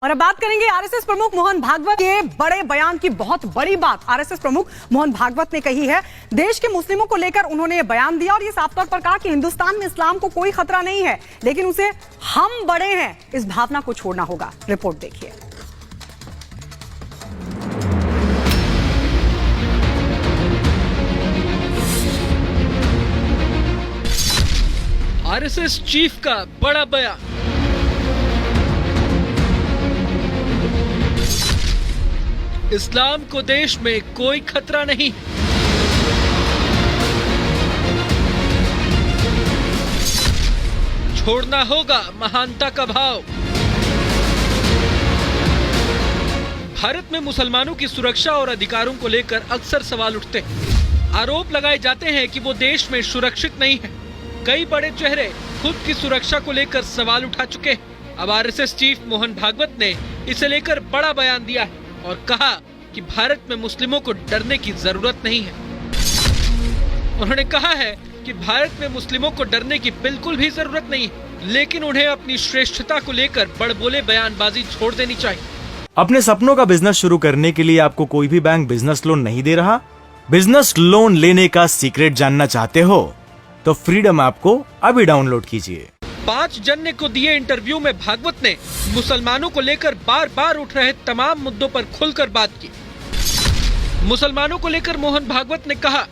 और अब बात करेंगे आरएसएस प्रमुख मोहन भागवत के बड़े बयान की। बहुत बड़ी बात आरएसएस प्रमुख मोहन भागवत ने कही है। देश के मुस्लिमों को लेकर उन्होंने बयान दिया और ये साफ तौर पर कहा कि हिंदुस्तान में इस्लाम को कोई खतरा नहीं है, लेकिन उसे हम बड़े हैं इस भावना को छोड़ना होगा। रिपोर्ट देखिए। आरएसएस चीफ का बड़ा बयान। इस्लाम को देश में कोई खतरा नहीं। छोड़ना होगा महानता का भाव। भारत में मुसलमानों की सुरक्षा और अधिकारों को लेकर अक्सर सवाल उठते हैं। आरोप लगाए जाते हैं कि वो देश में सुरक्षित नहीं है। कई बड़े चेहरे खुद की सुरक्षा को लेकर सवाल उठा चुके हैं। अब आरएसएस चीफ मोहन भागवत ने इसे लेकर बड़ा बयान दिया है और कहा कि भारत में मुस्लिमों को डरने की जरूरत नहीं है। उन्होंने कहा है कि भारत में मुस्लिमों को डरने की बिल्कुल भी जरूरत नहीं है, लेकिन उन्हें अपनी श्रेष्ठता को लेकर बड़बोले बयानबाजी छोड़ देनी चाहिए। अपने सपनों का बिजनेस शुरू करने के लिए आपको कोई भी बैंक बिजनेस लोन नहीं दे रहा? बिजनेस लोन लेने का सीक्रेट जानना चाहते हो तो फ्रीडम ऐप को अभी डाउनलोड कीजिए। 5 जनवरी को दिए इंटरव्यू में भागवत ने मुसलमानों को लेकर बार बार उठ रहे तमाम मुद्दों पर खुलकर बात की। मुसलमानों को लेकर मोहन भागवत ने कहा,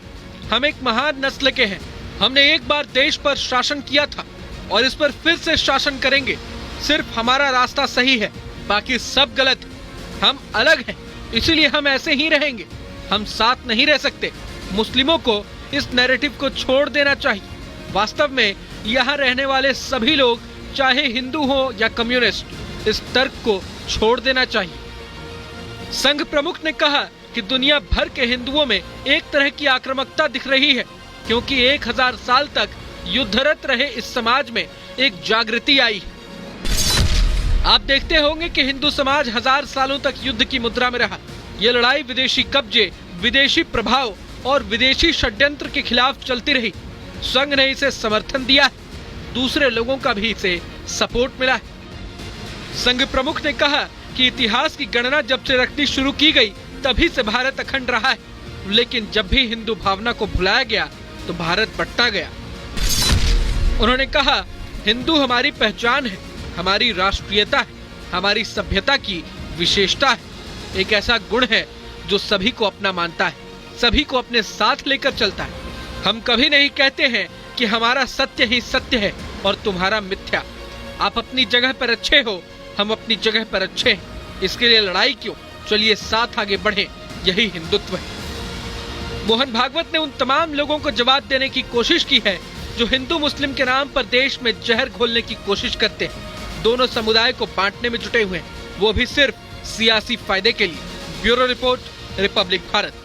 हम एक महान नस्ल के हैं। हमने एक बार देश पर शासन किया था और इस पर फिर से शासन करेंगे। सिर्फ हमारा रास्ता सही है, बाकी सब गलत है। हम अलग हैं, इसीलिए हम ऐसे ही रहेंगे। हम साथ नहीं रह सकते। मुस्लिमों को इस नैरेटिव को छोड़ देना चाहिए। वास्तव में यहाँ रहने वाले सभी लोग, चाहे हिंदू हो या कम्युनिस्ट, इस तर्क को छोड़ देना चाहिए। संघ प्रमुख ने कहा कि दुनिया भर के हिंदुओं में एक तरह की आक्रामकता दिख रही है, क्योंकि 1000 साल तक युद्धरत रहे इस समाज में एक जागृति आई है। आप देखते होंगे कि हिंदू समाज 1000 सालों तक युद्ध की मुद्रा में रहा। ये लड़ाई विदेशी कब्जे, विदेशी प्रभाव और विदेशी षड्यंत्र के खिलाफ चलती रही। संघ ने इसे समर्थन दिया है, दूसरे लोगों का भी इसे सपोर्ट मिला है। संघ प्रमुख ने कहा कि इतिहास की गणना जब से रखनी शुरू की गई तभी से भारत अखंड रहा है, लेकिन जब भी हिंदू भावना को भुलाया गया तो भारत बंटता गया। उन्होंने कहा, हिंदू हमारी पहचान है, हमारी राष्ट्रीयता है, हमारी सभ्यता की विशेषता है। एक ऐसा गुण है जो सभी को अपना मानता है, सभी को अपने साथ लेकर चलता है। हम कभी नहीं कहते हैं कि हमारा सत्य ही सत्य है और तुम्हारा मिथ्या। आप अपनी जगह पर अच्छे हो, हम अपनी जगह पर अच्छे हैं। इसके लिए लड़ाई क्यों? चलिए साथ आगे बढ़ें, यही हिंदुत्व है। मोहन भागवत ने उन तमाम लोगों को जवाब देने की कोशिश की है जो हिंदू मुस्लिम के नाम पर देश में जहर घोलने की कोशिश करते हैं, दोनों समुदाय को बांटने में जुटे हुए हैं, वो भी सिर्फ सियासी फायदे के लिए। Bureau report, Republic Bharat.